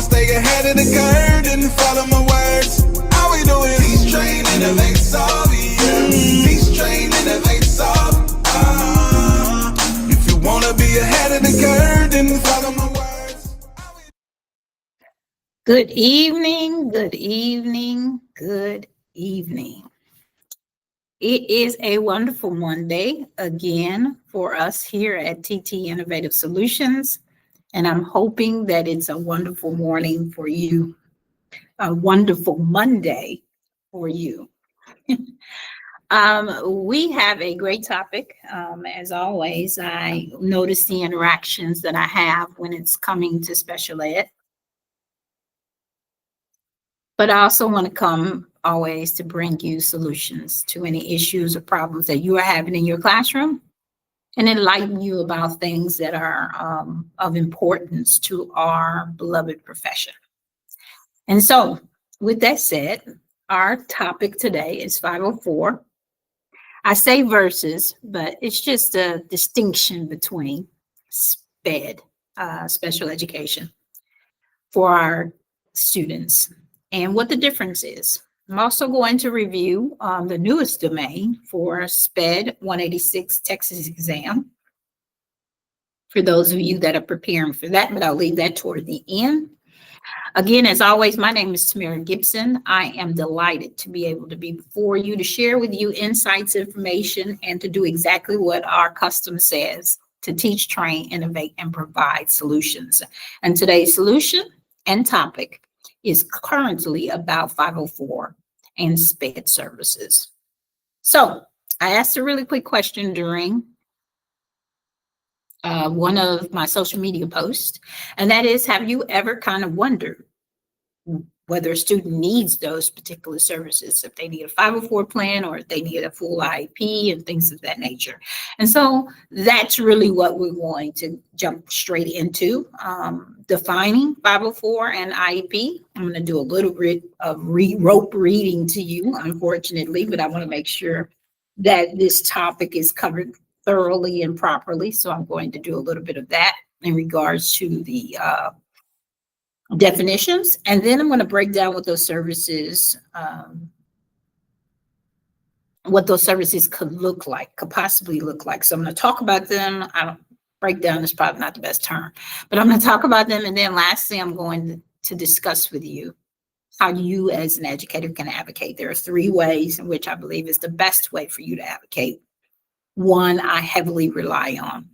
wanna stay ahead of the curve and follow my words. All we do is teach, train, innovate, solve. Teach, train, innovate, solve. If you wanna be ahead of the curve, then follow my words. Good evening, good evening, good evening. It is a wonderful Monday again for us here at TT Innovative Solutions, and I'm hoping that it's a wonderful morning for you, a wonderful Monday for you. We have a great topic. As always, I notice the interactions that I have when it's coming to special ed. But I also want to come always to bring you solutions to any issues or problems that you are having in your classroom and enlighten you about things that are of importance to our beloved profession. And so, with that said, our topic today is 504. I say versus, but it's just a distinction between SPED, special education, for our students and what the difference is. I'm also going to review the newest domain for SPED 186 TExES exam for those of you that are preparing for that, but I'll leave that toward the end. Again, as always, my name is Tamara Gibson. I am delighted to be able to be before you to share with you insights, information, and to do exactly what our custom says, to teach, train, innovate, and provide solutions. And today's solution and topic is currently about 504 and SPED services. So I asked a really quick question during one of my social media posts, and that is, have you ever kind of wondered whether a student needs those particular services, if they need a 504 plan or if they need a full IEP and things of that nature? And so that's really what we're going to jump straight into, defining 504 and IEP. I'm going to do a little bit of rope reading to you, unfortunately, but I want to make sure that this topic is covered thoroughly and properly. So I'm going to do a little bit of that in regards to the definitions, and then I'm going to break down what those services could possibly look like. So I'm going to talk about them. Breakdown is probably not the best term, but I'm going to talk about them, and then lastly, I'm going to discuss with you how you as an educator can advocate. There are 3 ways in which I believe is the best way for you to advocate. One I heavily rely on.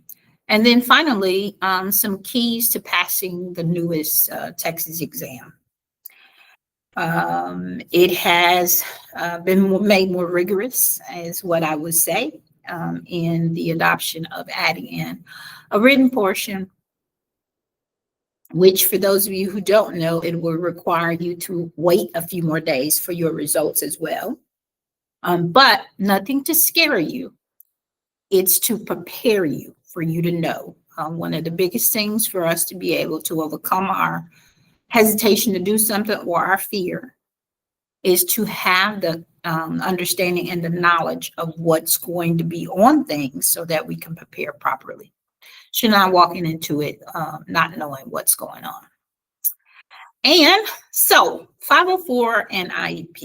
And then finally, some keys to passing the newest TExES exam. It has been made more rigorous, is what I would say, in the adoption of adding in a written portion, which for those of you who don't know, it will require you to wait a few more days for your results as well. But nothing to scare you. It's to prepare you, for you to know. One of the biggest things for us to be able to overcome our hesitation to do something or our fear is to have the understanding and the knowledge of what's going to be on things so that we can prepare properly. So not walking into it not knowing what's going on. And so 504 and IEP.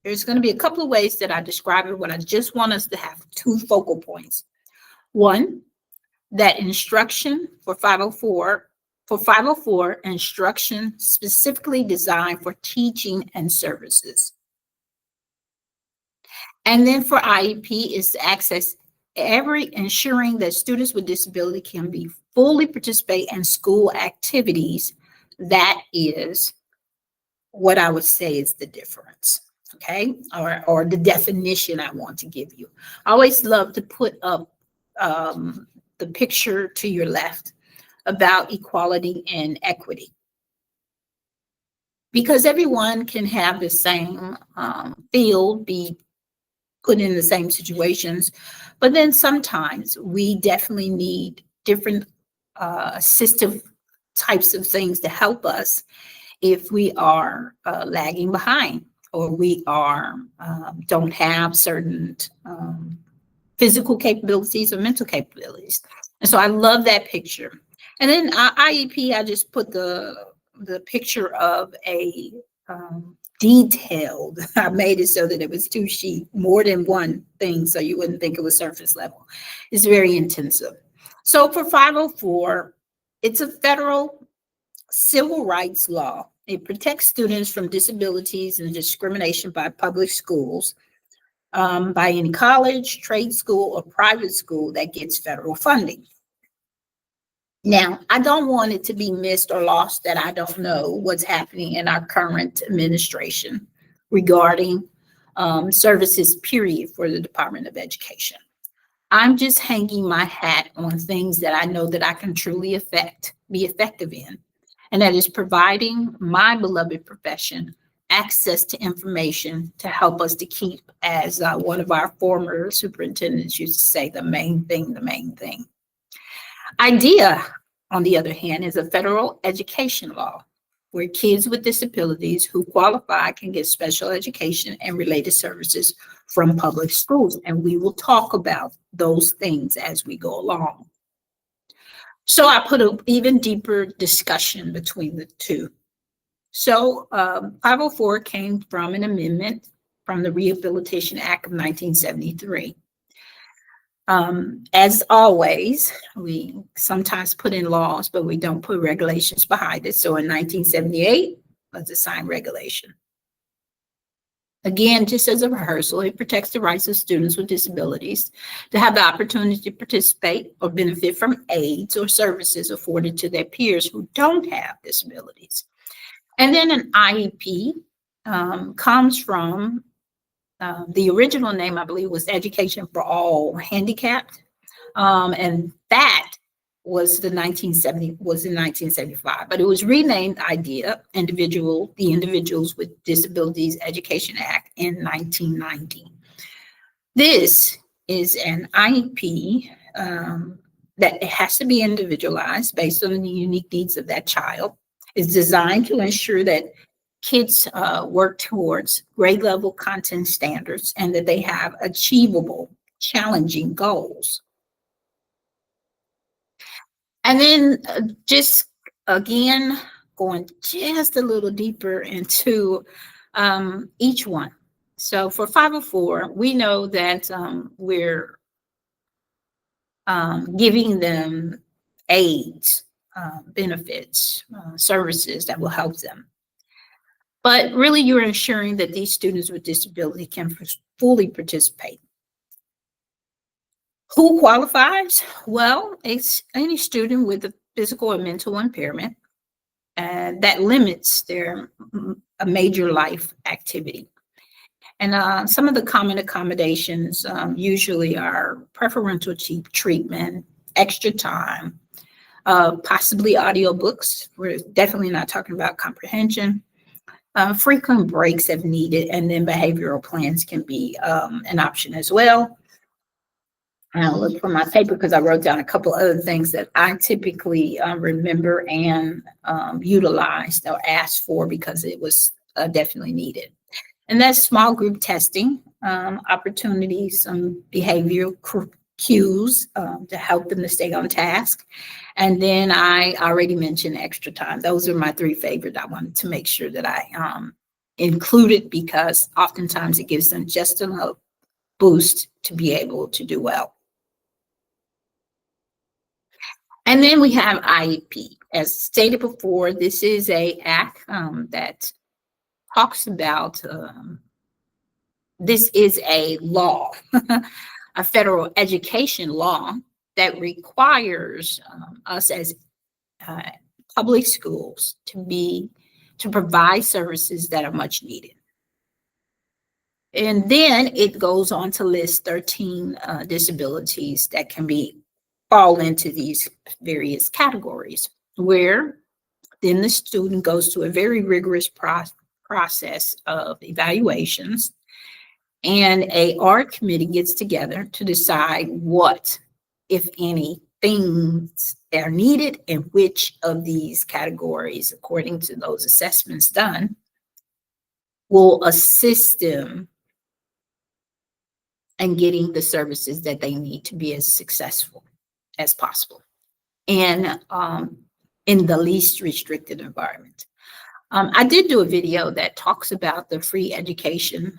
There's going to be a couple of ways that I describe it, but I just want us to have 2 focal points. One, that instruction for 504, instruction specifically designed for teaching and services. And then for IEP is to access ensuring that students with disability can be fully participate in school activities. That is what I would say is the difference. Okay, or the definition I want to give you. I always love to put up the picture to your left about equality and equity, because everyone can have the same field, be put in the same situations, but then sometimes we definitely need different assistive types of things to help us if we are lagging behind, or we are don't have certain physical capabilities or mental capabilities. And so I love that picture. And then IEP, I just put the the picture of a detailed, I made it so that it was 2 sheets, more than one thing, so you wouldn't think it was surface level. It's very intensive. So for 504, it's a federal civil rights law. It protects students from disabilities and discrimination by public schools, by any college, trade school, or private school that gets federal funding. Now, I don't want it to be missed or lost that I don't know what's happening in our current administration regarding services, period, for the Department of Education. I'm just hanging my hat on things that I know that I can truly be effective in, and that is providing my beloved profession access to information to help us to keep, as one of our former superintendents used to say, the main thing, the main thing. IDEA, on the other hand, is a federal education law where kids with disabilities who qualify can get special education and related services from public schools. And we will talk about those things as we go along. So I put an even deeper discussion between the two. So 504 came from an amendment from the Rehabilitation Act of 1973. As always, we sometimes put in laws, but we don't put regulations behind it. So in 1978 was a signed regulation. Again, just as a rehearsal, it protects the rights of students with disabilities to have the opportunity to participate or benefit from aids or services afforded to their peers who don't have disabilities. And then an IEP comes from the original name, I believe, was Education for All Handicapped. And that was in 1975, but it was renamed IDEA, the Individuals with Disabilities Education Act, in 1990. This is an IEP that it has to be individualized based on the unique needs of that child. It's designed to ensure that kids work towards grade level content standards and that they have achievable, challenging goals. And then just again, going just a little deeper into each one. So for 504, we know that we're giving them aids, benefits, services that will help them. But really, you're ensuring that these students with disability can fully participate. Who qualifies? Well, it's any student with a physical or mental impairment that limits their major life activity. And some of the common accommodations usually are preferential treatment, extra time, possibly audiobooks. We're definitely not talking about comprehension. Frequent breaks if needed, and then behavioral plans can be an option as well. I'll look for my paper because I wrote down a couple other things that I typically remember and utilized or asked for because it was definitely needed. And that's small group testing, opportunities, some behavioral cues to help them to stay on task. And then I already mentioned extra time. Those are my 3 favorites. I wanted to make sure that I included because oftentimes it gives them just enough boost to be able to do well. And then we have IEP. As stated before, this is an act that talks about, this is a law, a federal education law that requires us as public schools to provide services that are much needed. And then it goes on to list 13 disabilities that can fall into these various categories, where then the student goes through a very rigorous process of evaluations, and a art committee gets together to decide what, if any, things are needed and which of these categories, according to those assessments done, will assist them in getting the services that they need to be as successful as possible. And in the least restricted environment. I did do a video that talks about the free education,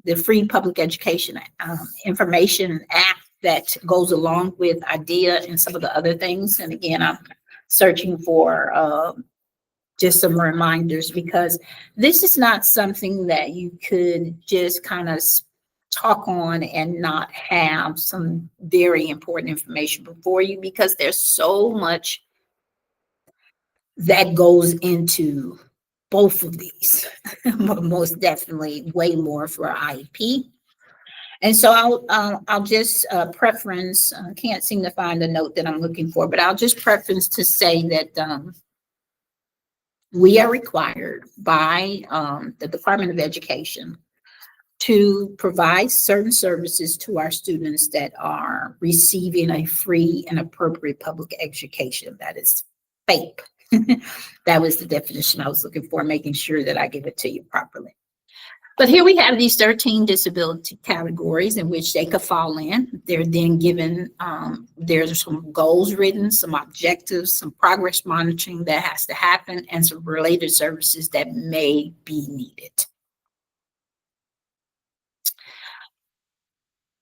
the Free Public Education Information Act that goes along with IDEA and some of the other things. And again, I'm searching for just some reminders, because this is not something that you could just kind of talk on and not have some very important information before you, because there's so much that goes into both of these, but most definitely way more for IEP. And so I'll just preference, can't seem to find the note that I'm looking for, but I'll just preference to say that we are required by the Department of Education to provide certain services to our students that are receiving a free and appropriate public education. That is FAPE. That was the definition I was looking for, making sure that I give it to you properly. But here we have these 13 disability categories in which they could fall in. They're then given, there's some goals written, some objectives, some progress monitoring that has to happen, and some related services that may be needed.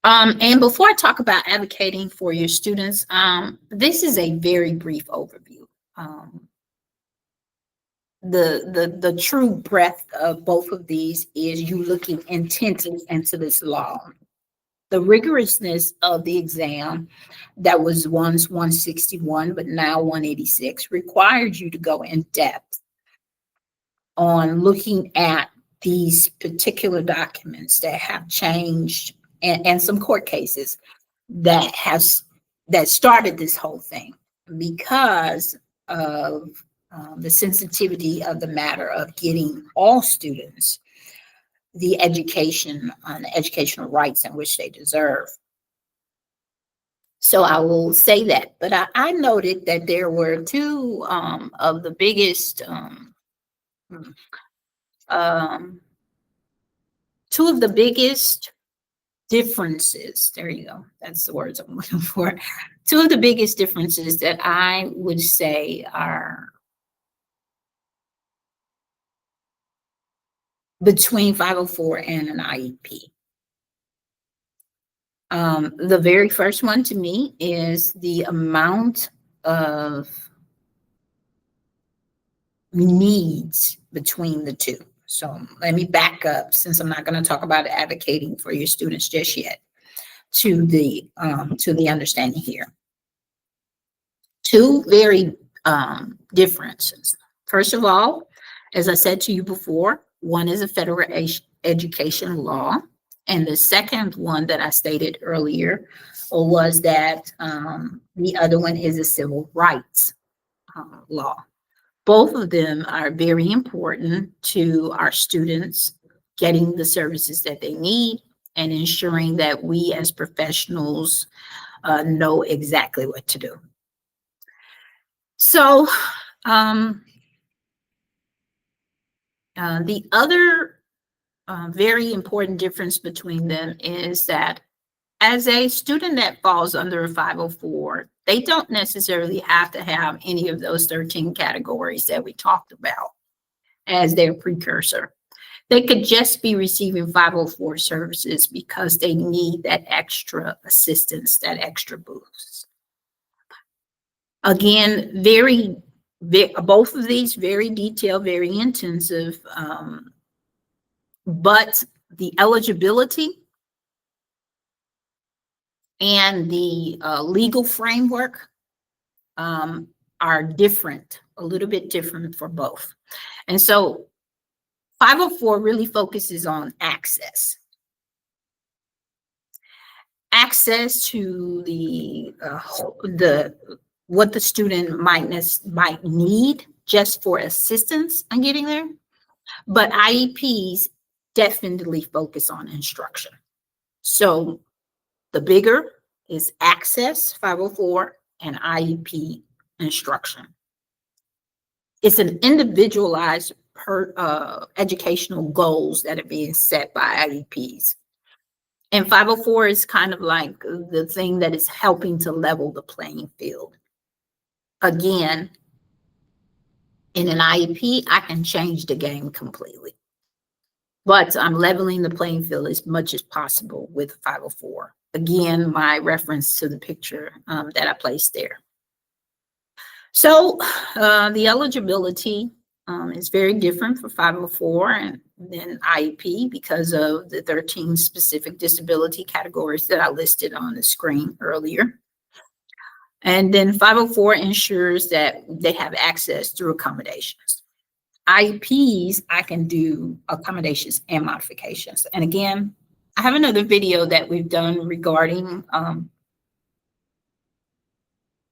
And before I talk about advocating for your students, this is a very brief overview. The true breadth of both of these is you looking intently into this law. The rigorousness of the exam that was once 161, but now 186, required you to go in depth on looking at these particular documents that have changed, and some court cases that started this whole thing because of the sensitivity of the matter of getting all students the education on the educational rights in which they deserve. So I will say that, but I noted that there were two of the biggest differences. There you go. That's the words I'm looking for. Two of the biggest differences that I would say are between 504 and an IEP. The very first one to me is the amount of needs between the two. So let me back up, since I'm not going to talk about advocating for your students just yet, to the understanding here. Two very differences. First of all, as I said to you before, one is a federal education law, and the second one that I stated earlier was that the other one is a civil rights law. Both of them are very important to our students getting the services that they need and ensuring that we as professionals know exactly what to do. So the other very important difference between them is that as a student that falls under a 504, they don't necessarily have to have any of those 13 categories that we talked about as their precursor. They could just be receiving 504 services because they need that extra assistance, that extra boost. Again, both of these very detailed, very intensive, but the eligibility and the legal framework are different, a little bit different for both. And so 504 really focuses on access. Access to what the student might need just for assistance on getting there. But IEPs definitely focus on instruction. So the bigger is access, 504, and IEP instruction. It's an individualized educational goals that are being set by IEPs. And 504 is kind of like the thing that is helping to level the playing field. Again, in an IEP, I can change the game completely. But I'm leveling the playing field as much as possible with 504. Again, my reference to the picture that I placed there. So the eligibility is very different for 504 and then IEP because of the 13 specific disability categories that I listed on the screen earlier. And then 504 ensures that they have access through accommodations. IEPs, I can do accommodations and modifications. And again, I have another video that we've done regarding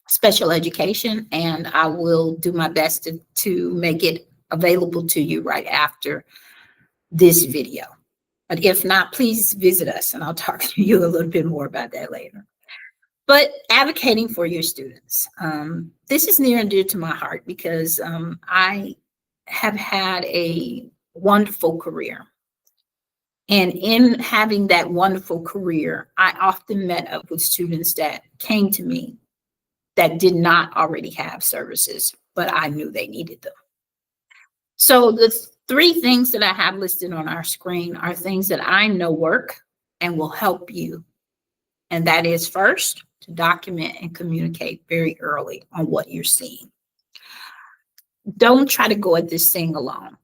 special education, and I will do my best to make it available to you right after this video. But if not, please visit us and I'll talk to you a little bit more about that later. But advocating for your students. This is near and dear to my heart because I have had a wonderful career. And in having that wonderful career, I often met up with students that came to me that did not already have services, but I knew they needed them. So the 3 things that I have listed on our screen are things that I know work and will help you. And that is first, to document and communicate very early on what you're seeing. Don't try to go at this thing alone.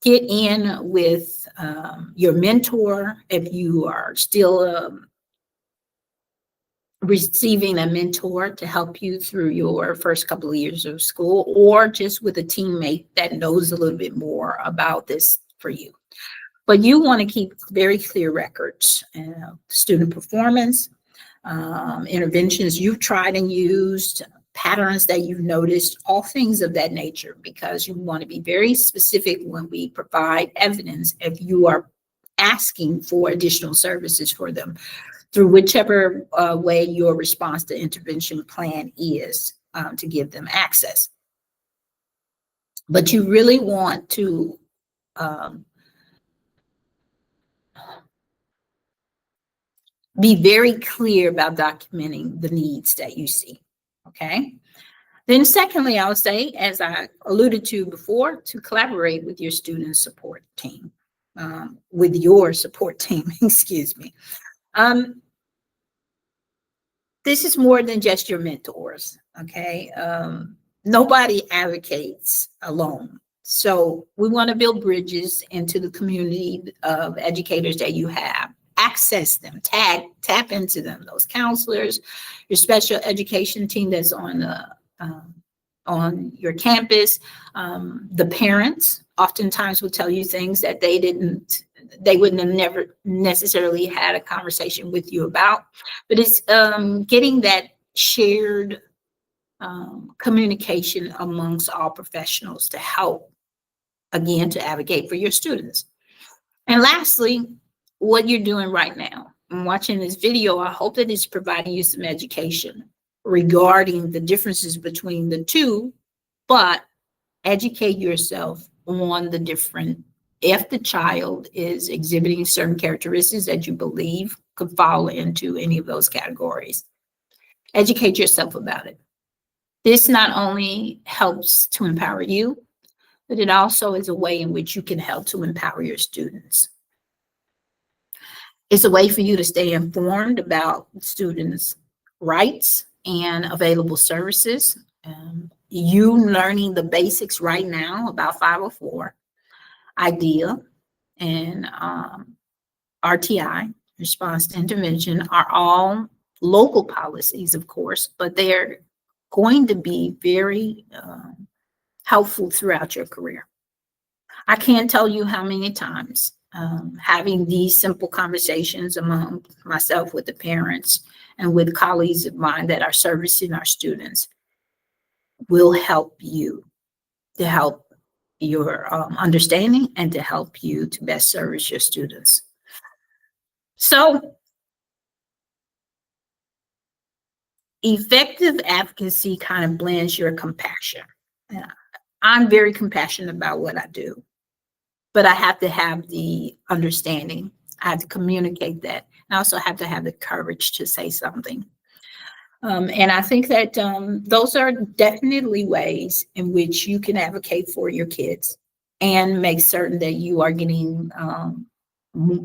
Get in with your mentor if you are still receiving a mentor to help you through your first couple of years of school, or just with a teammate that knows a little bit more about this for you. But you want to keep very clear records, student performance, interventions you've tried and used, patterns that you've noticed, all things of that nature, because you want to be very specific when we provide evidence if you are asking for additional services for them through whichever way your response to intervention plan is to give them access. But you really want to be very clear about documenting the needs that you see, okay? Then secondly, I would say, as I alluded to before, to collaborate with your student support team, excuse me. This is more than just your mentors, okay? Nobody advocates alone. So we want to build bridges into the community of educators that you have. Access them, tap into them, those counselors, your special education team that's on your campus. The parents oftentimes will tell you things that they wouldn't have never necessarily had a conversation with you about. But it's getting that shared communication amongst all professionals to help, again, to advocate for your students. And lastly, what you're doing right now. I'm watching this video. I hope that it's providing you some education regarding the differences between the two, but educate yourself on the different, if the child is exhibiting certain characteristics that you believe could fall into any of those categories. Educate yourself about it. This not only helps to empower you, but it also is a way in which you can help to empower your students. It's a way for you to stay informed about students' rights and available services. You learning the basics right now about 504, IDEA, and RTI, response to intervention, are all local policies, of course, but they're going to be very helpful throughout your career. I can't tell you how many times having these simple conversations among myself with the parents and with colleagues of mine that are servicing our students will help you, to help your understanding and to help you to best service your students. So effective advocacy kind of blends your compassion. I'm very compassionate about what I do, but I have to have the understanding. I have to communicate that. I also have to have the courage to say something. And I think that those are definitely ways in which you can advocate for your kids and make certain that you are getting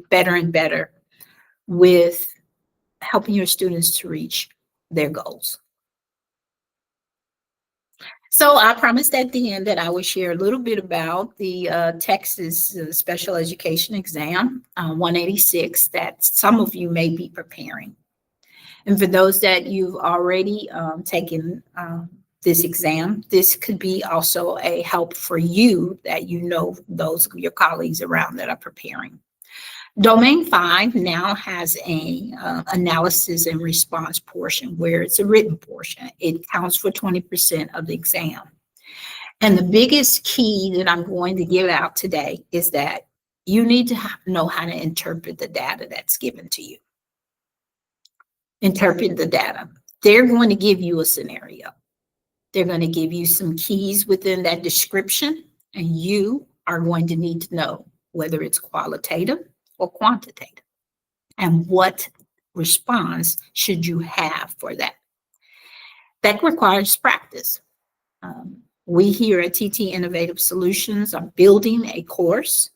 better and better with helping your students to reach their goals. So I promised at the end that I would share a little bit about the TExES Special Education Exam 186 that some of you may be preparing. And for those that you've already taken this exam, this could be also a help for you that you know those of your colleagues around that are preparing. Domain 5 now has a analysis and response portion where it's a written portion. It counts for 20% of the exam. And the biggest key that I'm going to give out today is that you need to know how to interpret the data that's given to you. Interpret the data. They're going to give you a scenario. They're going to give you some keys within that description, and you are going to need to know whether it's qualitative or quantitative, and what response should you have for that. That requires practice. We here at TT Innovative Solutions are building a course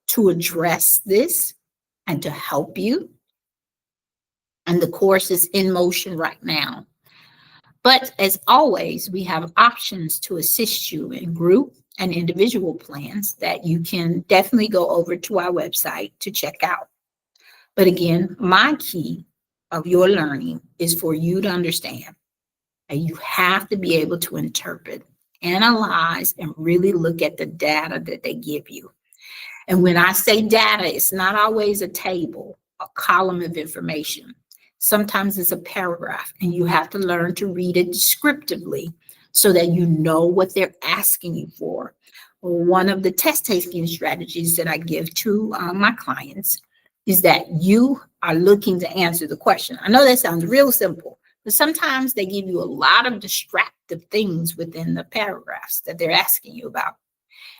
to address this and to help you. And the course is in motion right now. But as always, we have options to assist you in group and individual plans that you can definitely go over to our website to check out. But again, my key of your learning is for you to understand that you have to be able to interpret, analyze, and really look at the data that they give you. And when I say data, it's not always a table, a column of information. Sometimes it's a paragraph, and you have to learn to read it descriptively so that you know what they're asking you for. One of the test taking strategies that I give to my clients is that you are looking to answer the question. I know that sounds real simple, but sometimes they give you a lot of distractive things within the paragraphs that they're asking you about.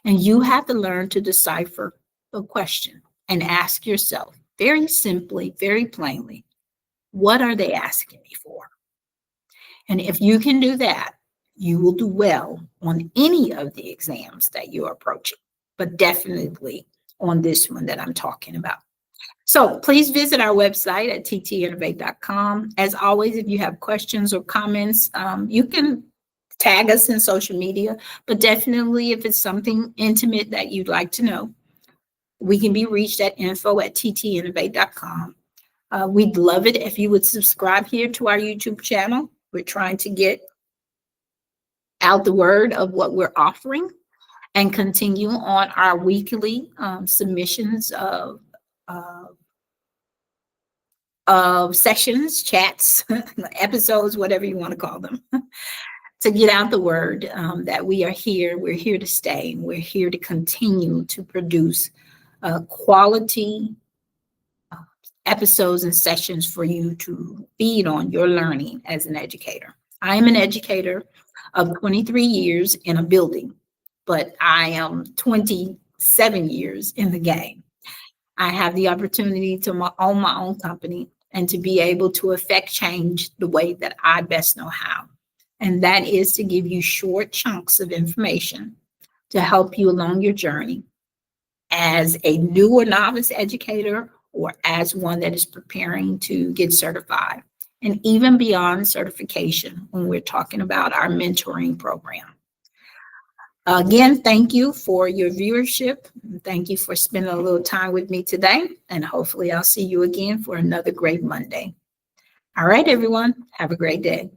And you have to learn to decipher the question and ask yourself very simply, very plainly, what are they asking me for? And if you can do that, you will do well on any of the exams that you're approaching, but definitely on this one that I'm talking about. So please visit our website at ttinnovate.com. As always, if you have questions or comments, you can tag us in social media, but definitely if it's something intimate that you'd like to know, we can be reached at info@ttinnovate.com. We'd love it if you would subscribe here to our YouTube channel. We're trying to get out the word of what we're offering and continue on our weekly submissions of sessions, chats, episodes, whatever you want to call them, to get out the word that we are here. We're here to stay. And we're here to continue to produce quality episodes and sessions for you to feed on your learning as an educator. I am an educator of 23 years in a building, but I am 27 years in the game. I have the opportunity to own my own company and to be able to affect change the way that I best know how. And that is to give you short chunks of information to help you along your journey as a new or novice educator, or as one that is preparing to get certified, and even beyond certification when we're talking about our mentoring program. Again, thank you for your viewership. Thank you for spending a little time with me today, and hopefully I'll see you again for another great Monday. All right, everyone, have a great day.